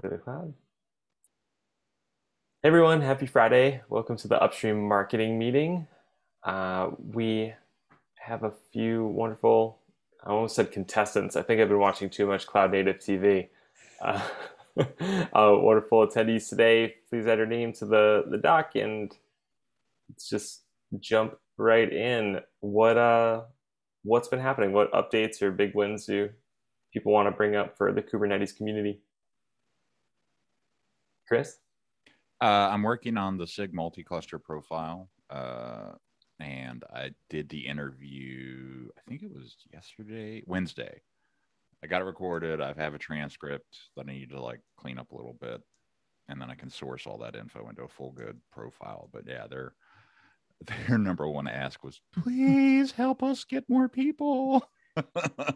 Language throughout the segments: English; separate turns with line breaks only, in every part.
to the cloud. Hey everyone, happy Friday. Welcome to the Upstream Marketing Meeting. We have a few wonderful, I almost said contestants. I think I've been watching too much cloud native TV. Uh, Wonderful attendees today. Please add your name to the doc and let's just jump right in. What's been happening? What updates or big wins do people want to bring up for the Kubernetes community? Chris?
I'm working on the SIG multi-cluster profile, and I did the interview, I think it was Wednesday. I got it recorded. I have a transcript that I need to clean up a little bit, and then I can source all that info into a full good profile. But yeah, their number one ask was, please help us get more people.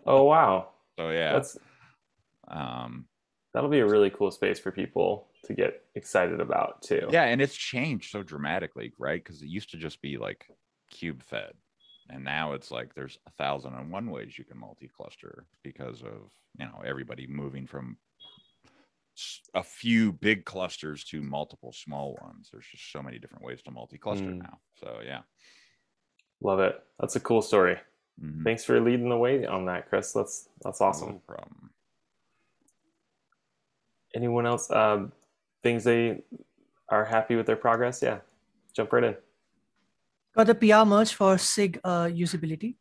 Oh, wow.
So yeah,
that's that'll be a really cool space for people to get excited about too.
Yeah, and it's changed so dramatically, right? Because it used to just be like cube fed, and now it's like there's 1,001 ways you can multi-cluster because of everybody moving from a few big clusters to multiple small ones. There's just so many different ways to multi-cluster now. So yeah,
love it. That's a cool story. Mm-hmm. Thanks for leading the way on that, Chris. That's awesome.
No problem.
Anyone else? Things they are happy with their progress? Yeah, jump right in.
Got the PR merge for SIG usability,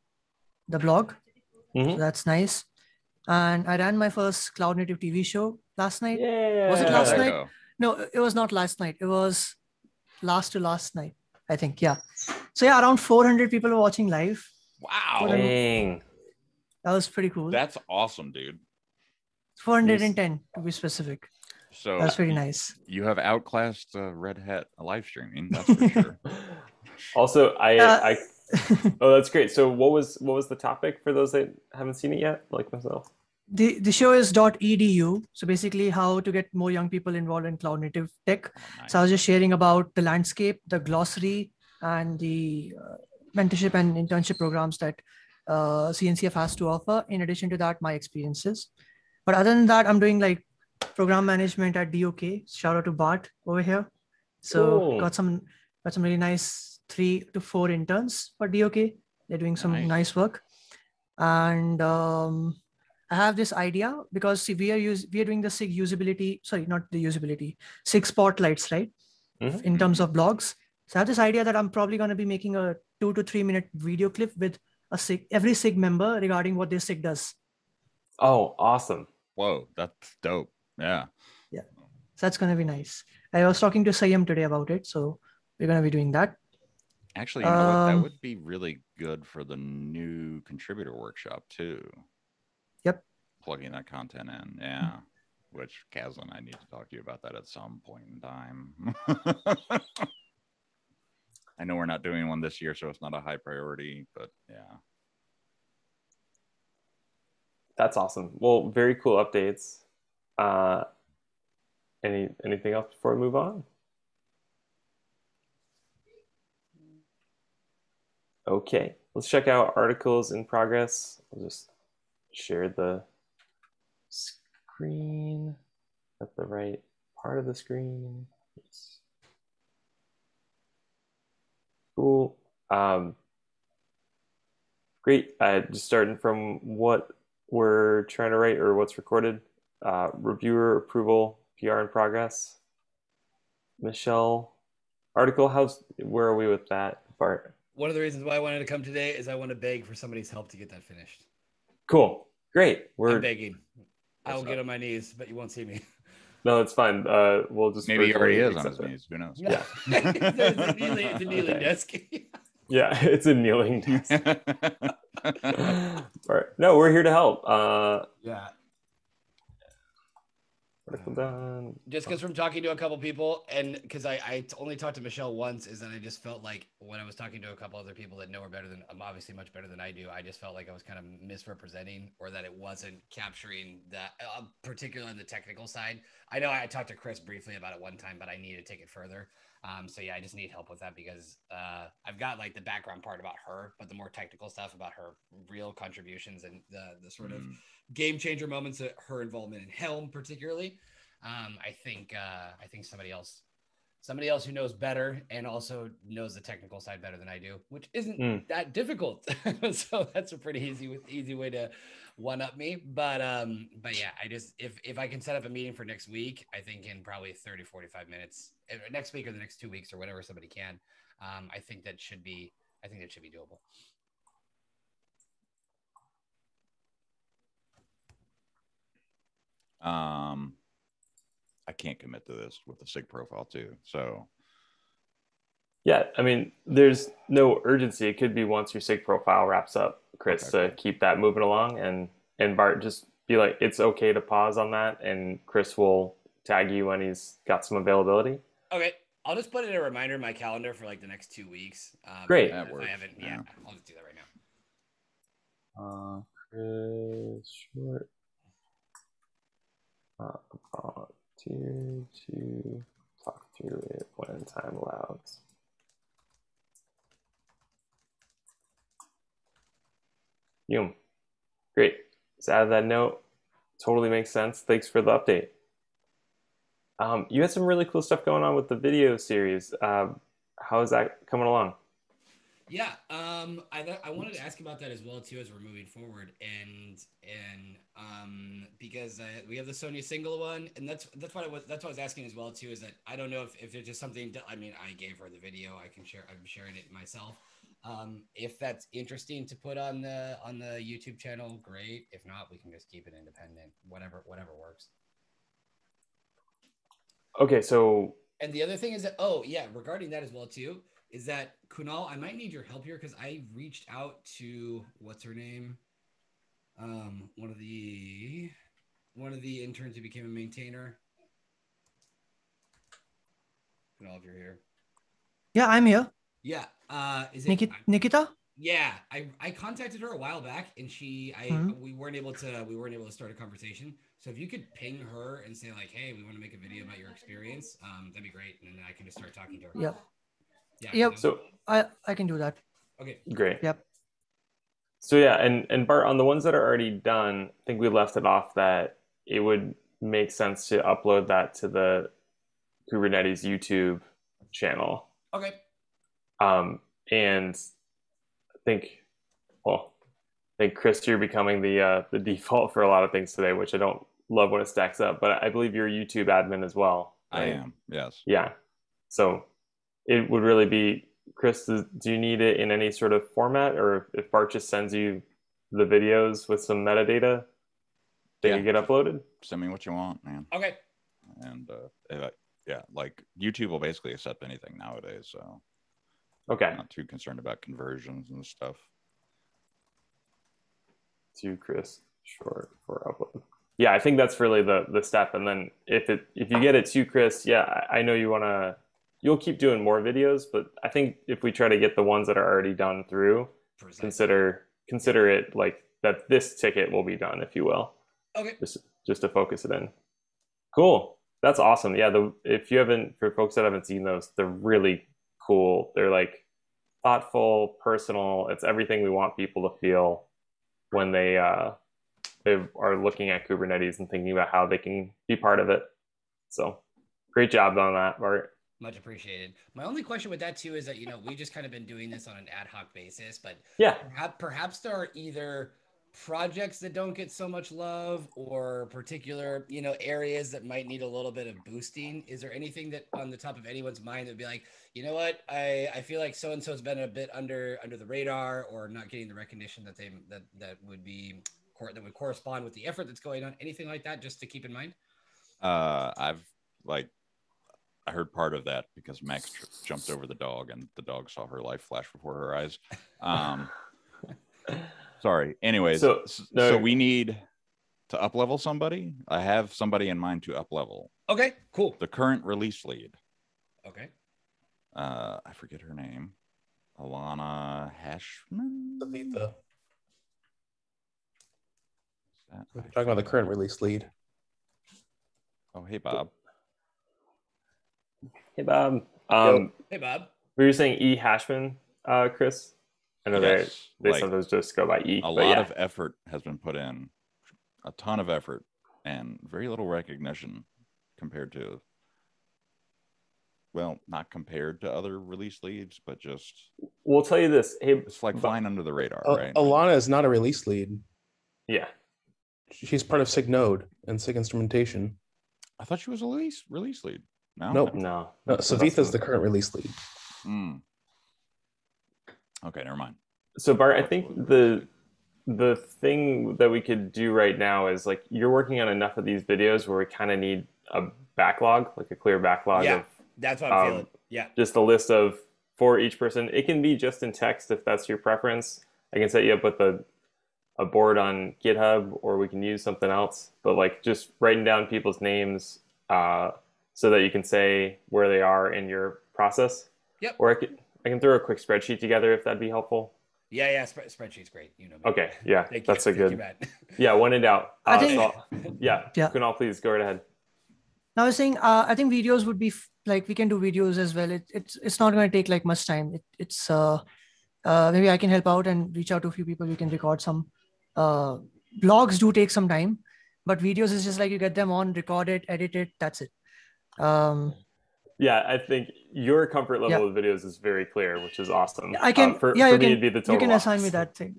the blog. Mm-hmm. So that's nice. And I ran my first cloud native TV show last night.
Yeah.
Was it last night? No, it was not last night. It was last night, I think. Yeah. So yeah, around 400 people were watching live.
Wow.
Dang.
That was pretty cool.
That's awesome, dude.
410 to be specific.
So
that's pretty nice.
You have outclassed Red Hat live streaming, that's for sure.
Also, I oh, that's great. So what was the topic for those that haven't seen it yet, like myself?
The show is .edu. So basically how to get more young people involved in cloud native tech. Oh, nice. So I was just sharing about the landscape, the glossary, and the mentorship and internship programs that CNCF has to offer. In addition to that, my experiences. But other than that, I'm doing like program management at DOK. Shout out to Bart over here. So cool. got some really nice 3 to 4 interns for DOK. They're doing some nice work. And I have this idea because see, we are doing the SIG usability, sorry, not the usability, SIG spotlights, right? Mm-hmm. In terms of blogs. So I have this idea that I'm probably going to be making a 2 to 3 minute video clip with every SIG member regarding what their SIG does.
Oh, awesome.
Whoa, that's dope. Yeah.
Yeah. So that's going to be nice. I was talking to Sayam today about it. So we're going to be doing that.
Actually, you know what? That would be really good for the new contributor workshop too.
Yep.
Plugging that content in. Yeah. Which, Kaz and I need to talk to you about that at some point in time. I know we're not doing one this year, so it's not a high priority, but yeah.
That's awesome. Well, very cool updates. Anything else before we move on? Okay, let's check out articles in progress. I'll just share the screen at the right part of the screen. Yes. Cool. Great. Just starting from what we're trying to write or what's recorded. Reviewer approval, PR in progress. Michelle, article, where are we with that part?
One of the reasons why I wanted to come today is I want to beg for somebody's help to get that finished.
Cool. Great.
I'm begging. I will get on my knees, but you won't see me.
No, it's fine. We'll just
maybe he already is on his knees. Who knows?
Yeah.
It's a kneeling desk.
Yeah, it's a kneeling desk. All right. No, we're here to help.
Yeah.
Done.
Just because from talking to a couple people, and because I only talked to Michelle once, is that I just felt like when I was talking to a couple other people that know her better than I'm obviously much better than I do, I just felt like I was kind of misrepresenting or that it wasn't capturing that, particularly on the technical side. I know I talked to Chris briefly about it one time, but I need to take it further. So yeah, I just need help with that because I've got like the background part about her, but the more technical stuff about her real contributions and the sort of game changer moments, her involvement in Helm particularly. I think somebody else who knows better and also knows the technical side better than I do, which isn't that difficult. So that's a pretty easy way to one up me. But yeah, I just, if I can set up a meeting for next week, I think in probably 30, 45 minutes, next week or the next 2 weeks or whatever somebody can, I think that should be doable.
I can't commit to this with the SIG profile too. So
yeah, I mean, there's no urgency. It could be once your SIG profile wraps up, Chris, to keep that moving along, and Bart, just be like, it's okay to pause on that, and Chris will tag you when he's got some availability.
Okay, I'll just put in a reminder in my calendar for like the next 2 weeks.
Great.
That works.
I haven't. Yeah, I'll just do that right
now. Chris Short. Volunteer to talk through it when time allows. Yum. Great. So out of that note, totally makes sense. Thanks for the update. You had some really cool stuff going on with the video series. How is that coming along?
Yeah, I wanted to ask about that as well too as we're moving forward, and because we have the Sonya single one, and that's what I was asking as well too, is that I don't know if it's just something. I mean, I gave her the video. I'm sharing it myself. If that's interesting to put on the YouTube channel, great. If not, we can just keep it independent. Whatever works.
Okay, so.
And the other thing is that regarding that as well too, is that Kunal, I might need your help here because I reached out to what's her name, one of the interns who became a maintainer. Kunal, if you're here.
Yeah, I'm here.
Yeah. Is it
Nikita?
Yeah, I contacted her a while back, and we weren't able to start a conversation. So if you could ping her and say like, hey, we want to make a video about your experience, that'd be great, and then I can just start talking to her.
Yeah.
Yeah.
Yep. So I can do that.
Okay.
Great.
Yep.
So yeah, and Bart, on the ones that are already done, I think we left it off that it would make sense to upload that to the Kubernetes YouTube channel.
Okay.
And I think Chris, you're becoming the default for a lot of things today, which I don't love when it stacks up. But I believe you're a YouTube admin as well. Right?
I am. Yes.
Yeah. So it would really be, Chris, do you need it in any sort of format, or if Bart just sends you the videos with some metadata, they can get uploaded?
Send me what you want, man.
Okay.
And like YouTube will basically accept anything nowadays, so
okay.
I'm not too concerned about conversions and stuff.
To Chris Short for upload. Yeah, I think that's really the step. And then if you get it to Chris, yeah, I know you'll keep doing more videos, but I think if we try to get the ones that are already done through, consider it like that this ticket will be done, if you will.
Okay.
Just to focus it in. Cool. That's awesome. Yeah, for folks that haven't seen those, they're really cool. They're like thoughtful, personal. It's everything we want people to feel when they are looking at Kubernetes and thinking about how they can be part of it. So great job on that, Bart.
Much appreciated. My only question with that too is that, we just kind of been doing this on an ad hoc basis, but
yeah,
perhaps there are either projects that don't get so much love or particular, areas that might need a little bit of boosting. Is there anything that on the top of anyone's mind that would be like, you know what, I feel like so-and-so has been a bit under the radar or not getting the recognition that would correspond with the effort that's going on? Anything like that, just to keep in mind?
I heard part of that because Max jumped over the dog and the dog saw her life flash before her eyes. Sorry. Anyways, so we need to up-level somebody. I have somebody in mind to up-level.
Okay, cool.
The current release lead.
Okay.
I forget her name. Alana Hashman?
Alita. We're talking about the current release lead.
Oh, hey, Bob.
Hey, Bob.
Hey, Bob.
Were you saying E. Hashman, Chris? I know they sometimes just go by E.
A lot of effort has been put in, a ton of effort, and very little recognition. compared to, well, not compared to other release leads, but just
We'll tell you this. Hey,
it's like flying under the radar, right?
Alana is not a release lead.
Yeah.
She's part of SIG Node and SIG Instrumentation.
I thought she was a release lead. No?
Nope.
No.
Savitha is the current release lead.
Okay, never mind.
So Bart, I think the thing that we could do right now is like you're working on enough of these videos where we kind of need a backlog, like a clear backlog
Yeah,
of
that's what I'm feeling. Yeah.
just a list of for each person. It can be just in text if that's your preference. I can set you up with a board on GitHub, or we can use something else. But like just writing down people's names so that you can say where they are in your process.
Yep.
Or I can throw a quick spreadsheet together if that'd be helpful.
Yeah. Spreadsheet's great. You know me.
Okay. Yeah.
Thank
That's
you.
a good.
You, Matt.
Yeah. When in doubt.
I think.
Yeah. Kunal, please go right ahead.
Now I was saying, I think videos would be like we can do videos as well. It's not going to take like much time. It's maybe I can help out and reach out to a few people. We can record some. Blogs do take some time, but videos is just like you get them on, record it, edit it. That's it.
Yeah, I think your comfort level with videos is very clear, which is awesome.
I can.
For me, it'd be the total.
You can assign me that thing.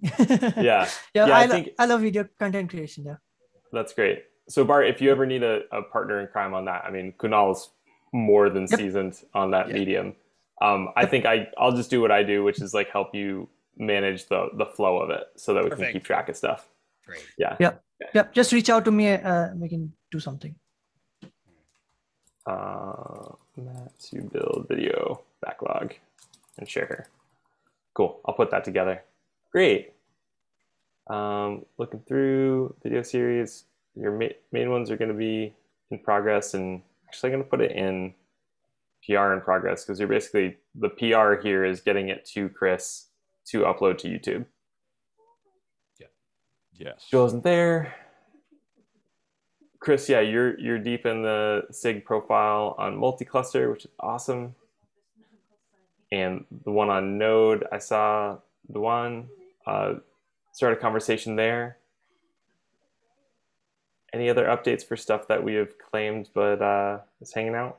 Yeah.
I love video content creation. Yeah.
That's great. So Bart, if you ever need a partner in crime on that, I mean, Kunal's more than seasoned on that medium. I think I'll just do what I do, which is like help you manage the flow of it so that we can keep track of stuff.
Great.
Yeah.
Yep. Just reach out to me. We can do something.
Matt to build video backlog and share here. Cool. I'll put that together. Great. Looking through video series, your main ones are going to be in progress, and actually I'm going to put it in PR in progress because you're basically the PR here is getting it to Chris to upload to YouTube.
Yeah. Yes.
Joel isn't there. Chris, yeah, you're deep in the SIG profile on multi-cluster, which is awesome. And the one on Node, I saw the one start a conversation there. Any other updates for stuff that we have claimed but is hanging out?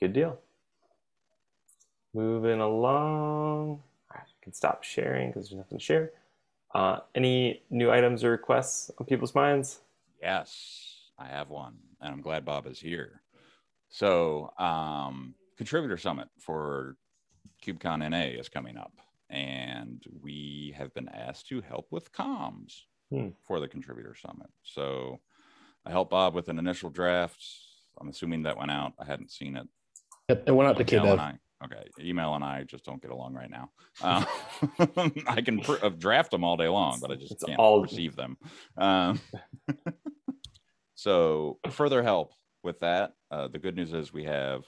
Good deal. Moving along. I can stop sharing because there's nothing to share. Any new items or requests on people's minds?
Yes, I have one, and I'm glad Bob is here. So, Contributor Summit for KubeCon NA is coming up, and we have been asked to help with comms for the Contributor Summit. So, I helped Bob with an initial draft. I'm assuming that went out. I hadn't seen it.
Yep, it went out to KDev.
Okay, email and I just don't get along right now. I can draft them all day long, but I just can't receive them. So further help with that. The good news is we have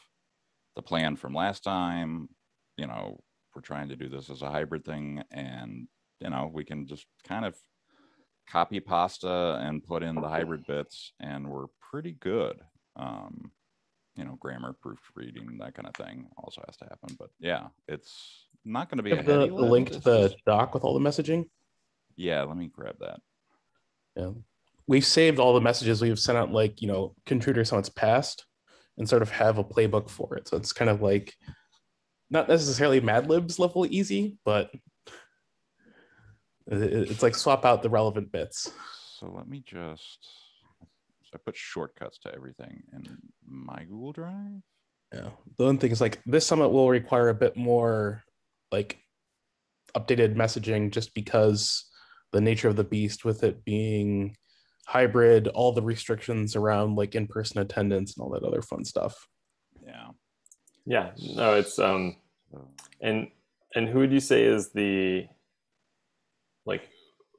the plan from last time. You know, we're trying to do this as a hybrid thing, and you know, we can just kind of copy pasta and put in the hybrid bits, and we're pretty good. You know, grammar, proofreading, that kind of thing also has to happen. But yeah, it's not going to be a heavy lift.
The link to the doc with all the messaging.
Yeah, let me grab that.
Yeah, we've saved all the messages we've sent out, like, you know, Contributor Summit's past, and sort of have a playbook for it. So it's kind of like not necessarily Mad Libs level easy, but it's like swap out the relevant bits.
So let me just. I put shortcuts to everything in my Google Drive.
Yeah. The one thing is like this summit will require a bit more like updated messaging just because the nature of the beast with it being hybrid, all the restrictions around like in-person attendance and all that other fun stuff.
Yeah.
Yeah. No, it's and who would you say is the like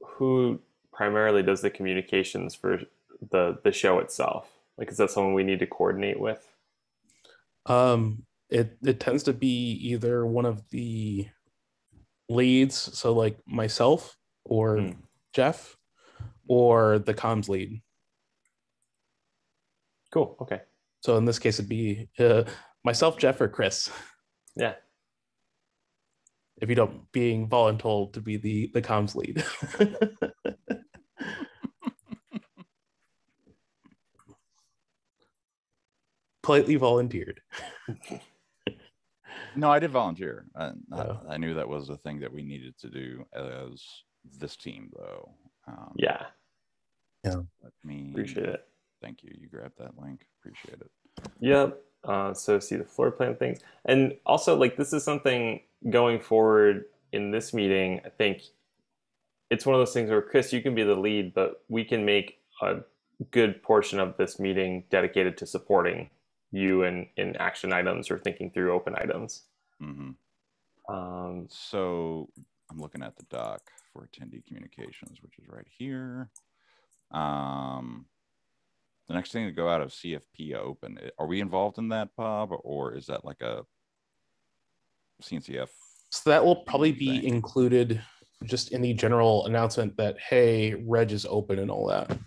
who primarily does the communications for the show itself? Like, is that someone we need to coordinate with?
It tends to be either one of the leads, so like myself or Jeff, or the comms lead.
Cool. Okay.
So in this case, it'd be myself, Jeff, or Chris.
Yeah.
if you don't being voluntold to be the comms lead. Politely volunteered.
No, I did volunteer.
Oh.
I knew that was a thing that we needed to do as this team, though.
Yeah.
Let me
Appreciate it.
Thank you. You grabbed that link. Appreciate it.
Yep. So see the floor plan things. And also, like, this is something going forward in this meeting, I think it's one of those things where, Chris, you can be the lead, but we can make a good portion of this meeting dedicated to supporting you in action items or thinking through open items.
So I'm looking at the doc for attendee communications, which is right here. The next thing to go out of CFP open, are we involved in that, Bob, or is that like a CNCF?
So that will probably be included just in the general announcement that, hey, Reg is open and all that.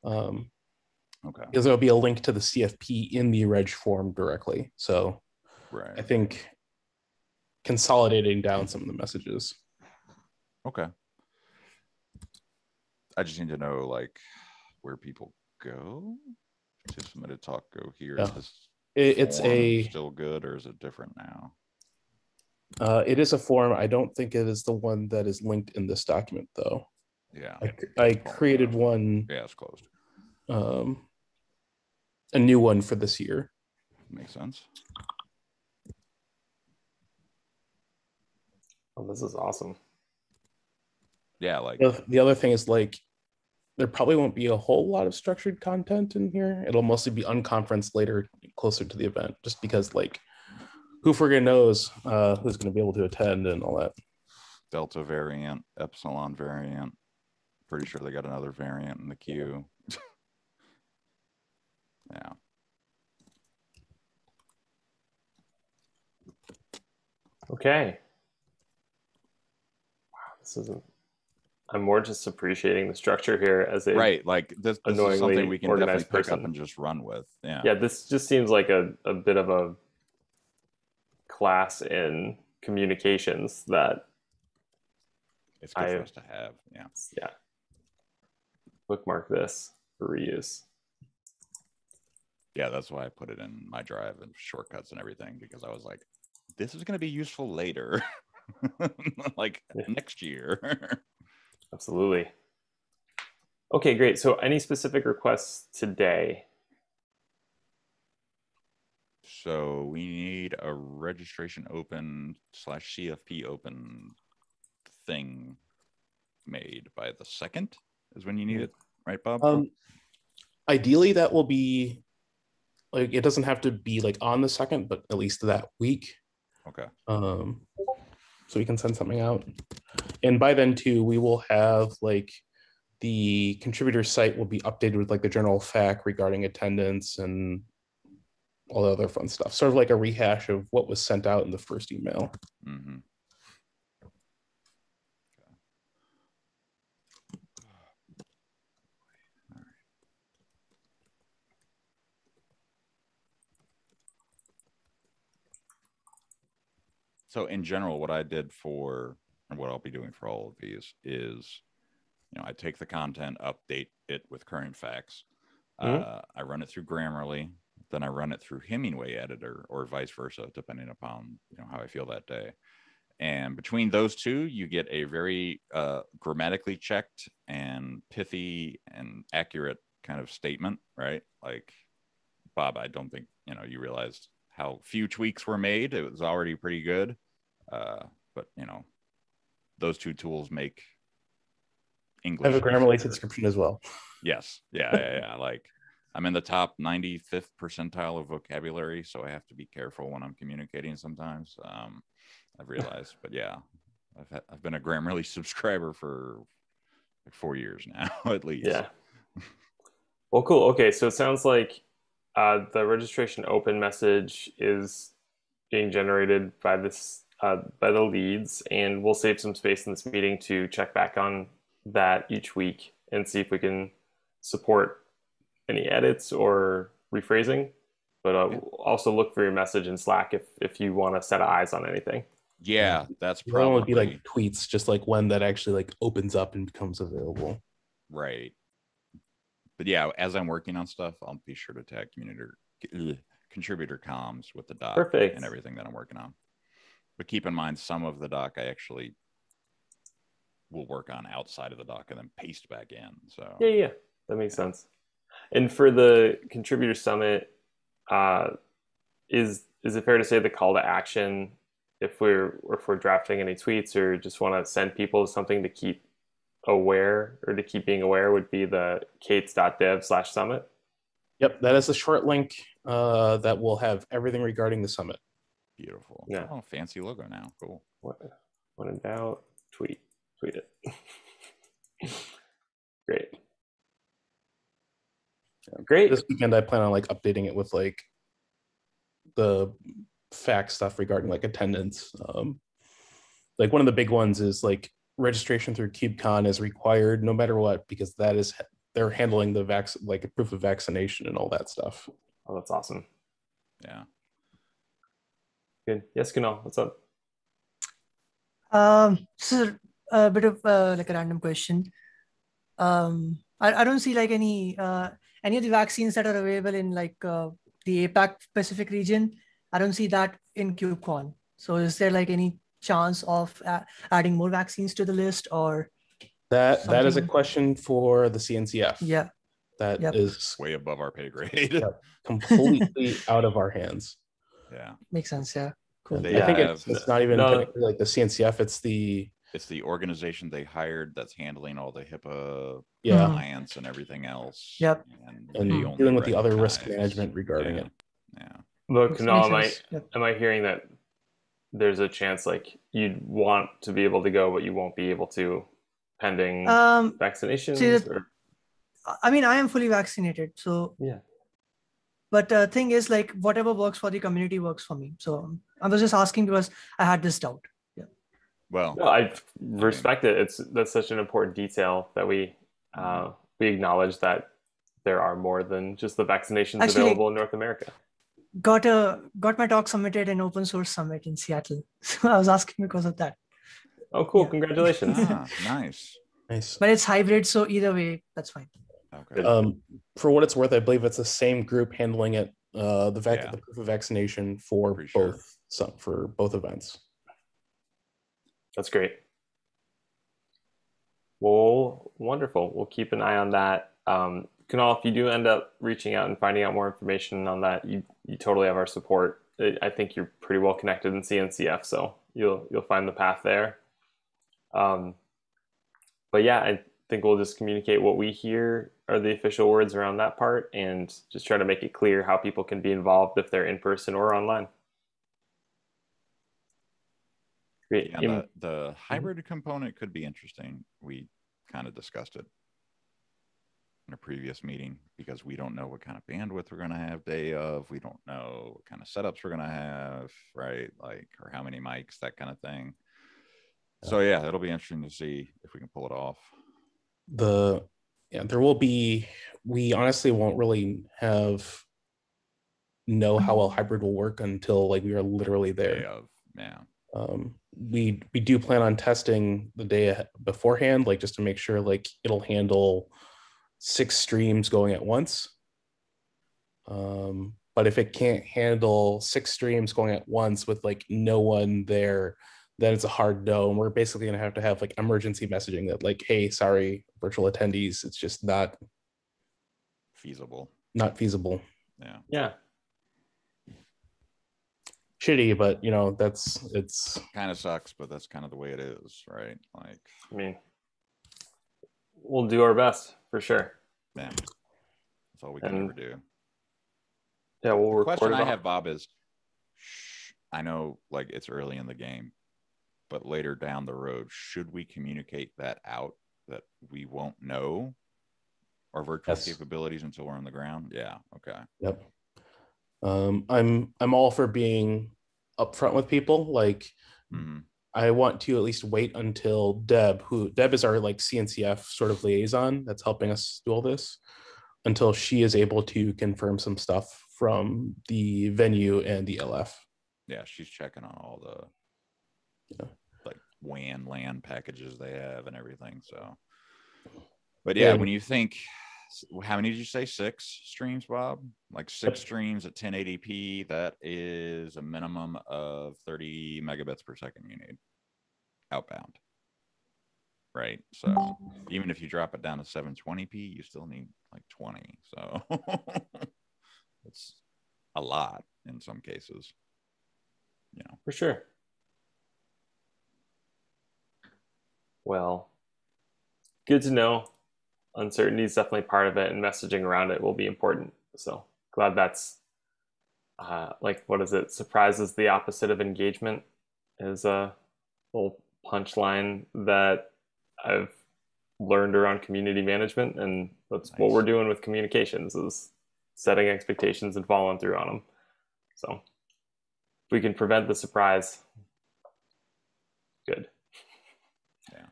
Okay.
Because there'll be a link to the CFP in the Reg form directly. So
right.
I think consolidating down some of the messages.
Okay. I just need to know, like, where people go to submit a talk. Go here.
Yeah.
Is this
It's
still good, or is it different now?
It is a form. I don't think it is the one that is linked in this document, though.
Yeah.
I created one.
Yeah, it's closed.
A new one for this year.
Makes sense.
Oh, this is awesome.
Yeah, like
the other thing is, like, there probably won't be a whole lot of structured content in here. It'll mostly be unconferenced later, closer to the event, just because, like, who friggin' knows who's going to be able to attend and all that.
Delta variant, Epsilon variant. Pretty sure they got another variant in the queue. Yeah.
Okay. Wow, this isn't. I'm more just appreciating the structure here as a
right. Like this is something we can definitely pick up and just run with. Yeah.
Yeah. This just seems like a bit of a class in communications that
it's good for us to have. Yeah.
Yeah. Bookmark this for reuse.
Yeah, that's why I put it in my drive and shortcuts and everything, because I was like, this is going to be useful later, like next year.
Absolutely. Okay, great. So any specific requests today?
So we need a registration open / CFP open thing made by the 2nd is when you need it, right, Bob?
Ideally, that will be, like, it doesn't have to be like on the 2nd, but at least that week.
Okay.
So we can send something out. And by then too, we will have, like, the contributor site will be updated with, like, the general fact regarding attendance and all the other fun stuff. Sort of like a rehash of what was sent out in the first email.
Mm-hmm. So in general, what I did for, and what I'll be doing for all of these is, I take the content, update it with current facts. I run it through Grammarly, then I run it through Hemingway editor, or vice versa, depending upon how I feel that day. And between those two, you get a very grammatically checked and pithy and accurate kind of statement, right? Like, Bob, I don't think you realized how few tweaks were made. It was already pretty good. But those two tools make English.
I have a Grammarly subscription as well.
Yes. Yeah. Like, I'm in the top 95th percentile of vocabulary, so I have to be careful when I'm communicating sometimes. I've realized, but yeah, I've been a Grammarly subscriber for like 4 years now, at least.
Yeah. Well, cool. Okay, so it sounds like the registration open message is being generated by this by the leads, and we'll save some space in this meeting to check back on that each week and see if we can support any edits or rephrasing. But also look for your message in Slack if you want to set eyes on anything.
Yeah, that's
There'll only be
probably
like tweets, just like when that actually like opens up and becomes available.
right. But yeah, as I'm working on stuff, I'll be sure to tag contributor comms with the doc
Perfect.
and everything that I'm working on. But keep in mind, some of the doc I actually will work on outside of the doc and then paste back in. So
Yeah, that makes sense. And for the contributor summit, is it fair to say the call to action, if we're drafting any tweets or just want to send people something to keep aware or to keep being aware, would be the kates.dev/summit?
Yep, that is a short link that will have everything regarding the summit.
beautiful.
Yeah.
Oh, fancy logo now. Cool.
When in doubt, tweet it. Great. Great.
This weekend I plan on like updating it with like the fact stuff regarding like attendance. Like one of the big ones is like registration through KubeCon is required no matter what, because that is they're handling the like proof of vaccination and all that stuff.
Oh, that's awesome.
Yeah.
Good. Yes, Kunal, what's up?
So a bit of like a random question. I don't see like any of the vaccines that are available in like the APAC Pacific region. I don't see that in KubeCon. So is there like any chance of adding more vaccines to the list, or
that is a
something?
question for the CNCF?
Yeah,
that
Yep.
is
Way above our pay grade.
Yep. completely out of our hands.
Yeah.
makes sense. Yeah, cool.
They
I think
have-
it's not even
No.
technically like the CNCF.
It's the organization they hired that's handling all the HIPAA
Yeah.
compliance and everything else.
Yep.
And
and
they only
dealing with the other risk
recognize-
management regarding
yeah,
it.
Yeah.
But
Makes
Kunal,
sense. Yep.
am I hearing that there's a chance like you'd want to be able to go, but you won't be able to pending vaccinations?
See that- I mean, I am fully vaccinated, so
Yeah.
But the thing is, like, whatever works for the community works for me. So I was just asking because I had this doubt. Yeah.
Well,
No, I respect it. That's such an important detail that we acknowledge that there are more than just the vaccinations
Actually,
available in North America.
Got my talk submitted in Open Source Summit in Seattle. So I was asking because of that.
Oh, cool!
Yeah.
Congratulations.
Nice.
But it's hybrid, so either way, that's fine.
Okay.
For what it's worth, I believe it's the same group handling it. The proof of vaccination for both events.
That's great. Well, wonderful. We'll keep an eye on that. Kunal, if you do end up reaching out and finding out more information on that, you totally have our support. I think you're pretty well connected in CNCF, so you'll find the path there. But yeah, I think we'll just communicate what we hear are the official words around that part, and just try to make it clear how people can be involved if they're in person or online. Great.
Yeah, the hybrid component could be interesting. We kind of discussed it in a previous meeting because we don't know what kind of bandwidth we're going to have day of. We don't know what kind of setups we're going to have, right? Like, or how many mics, that kind of thing. So yeah, it'll be interesting to see if we can pull it off.
There will be. We honestly won't really know how well hybrid will work until like we are literally there.
Day of, yeah.
We do plan on testing the day beforehand, like just to make sure like it'll handle 6 streams going at once. But if it can't handle 6 streams going at once with like no one there, then it's a hard no. And we're basically gonna have like emergency messaging that like, hey, sorry, virtual attendees, it's just not
feasible.
Yeah. Shitty, but it's
kind of sucks, but that's kind of the way it is, right? Like,
I mean, we'll do our best for sure.
Yeah, that's all we can ever do.
Yeah, we'll record.
The question I have, Bob, is I know like it's early in the game, but later down the road, should we communicate that out that we won't know our virtual capabilities until we're on the ground? Yeah. Okay.
Yep. I'm all for being upfront with people. Like, I want to at least wait until Deb is our like CNCF sort of liaison that's helping us do all this, until she is able to confirm some stuff from the venue and the LF.
Yeah, she's checking on all the like WAN LAN packages they have and everything. So, but yeah, when you think, how many did you say? 6 streams, Bob? Like 6 streams at 1080p. That is a minimum of 30 megabits per second you need outbound. Right. So even if you drop it down to 720p, you still need like 20. So it's a lot in some cases.
For sure. Well, good to know. Uncertainty is definitely part of it, and messaging around it will be important. So glad that's like, what is it? Surprise is the opposite of engagement is a little punchline that I've learned around community management, and that's what we're doing with communications, is setting expectations and following through on them. So if we can prevent the surprise, good.
Yeah.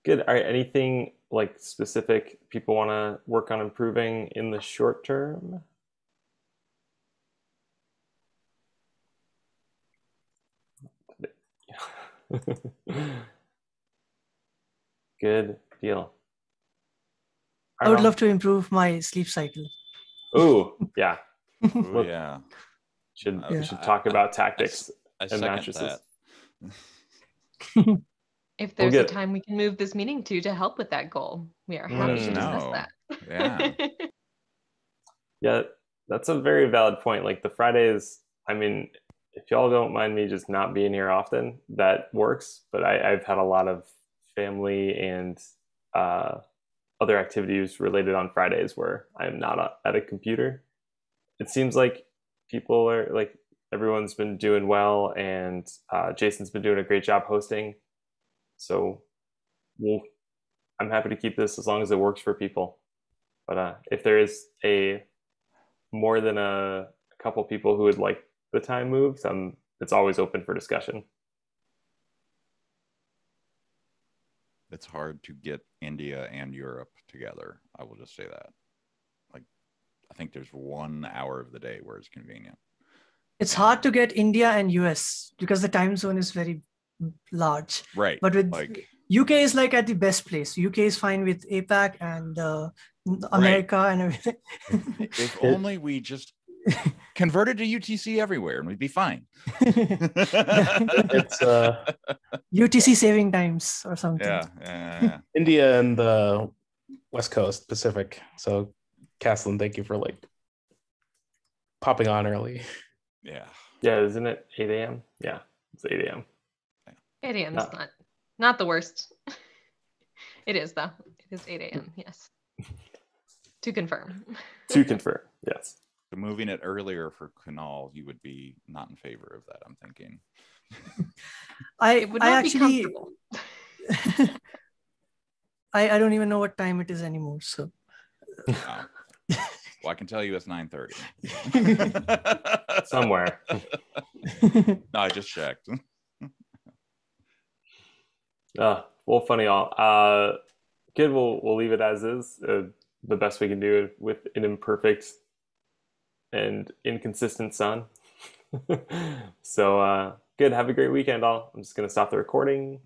Good. All right. Anything like specific people want to work on improving in the short term? Good deal.
I would love to improve my sleep cycle.
Ooh, yeah.
Ooh, yeah.
We should talk about tactics and mattresses.
If there's a time we can move this meeting to help with that goal, we are happy to discuss that.
Yeah.
Yeah, that's a very valid point. Like the Fridays, I mean, if y'all don't mind me just not being here often, that works. But I've had a lot of family and other activities related on Fridays where I'm not at a computer. It seems like people are like, everyone's been doing well, and Jason's been doing a great job hosting. So I'm happy to keep this as long as it works for people. But if there is more than a couple people who would like the time moved, it's always open for discussion.
It's hard to get India and Europe together. I will just say that. Like, I think there's 1 hour of the day where it's convenient.
It's hard to get India and US because the time zone is very large.
Right.
But with UK is like at the best place. UK is fine with APAC and America and everything.
If only we just converted to UTC everywhere and we'd be fine.
It's
UTC saving times or something.
Yeah.
India and the West Coast Pacific. So Caslin, thank you for like popping on early.
Yeah,
isn't it 8 a.m.? Yeah, it's 8 a.m.
8 a.m. is not the worst. It is, though. It is 8 a.m. Yes. To confirm.
To confirm, yes.
So moving it earlier for Kunal, you would be not in favor of that, I'm thinking.
It would not be comfortable.
I don't even know what time it is anymore. So.
Wow. Well, I can tell you it's 9:30.
Somewhere.
No, I just checked.
Well, funny all. Good. We'll leave it as is. The best we can do with an imperfect and inconsistent sun. So good. Have a great weekend, all. I'm just gonna stop the recording.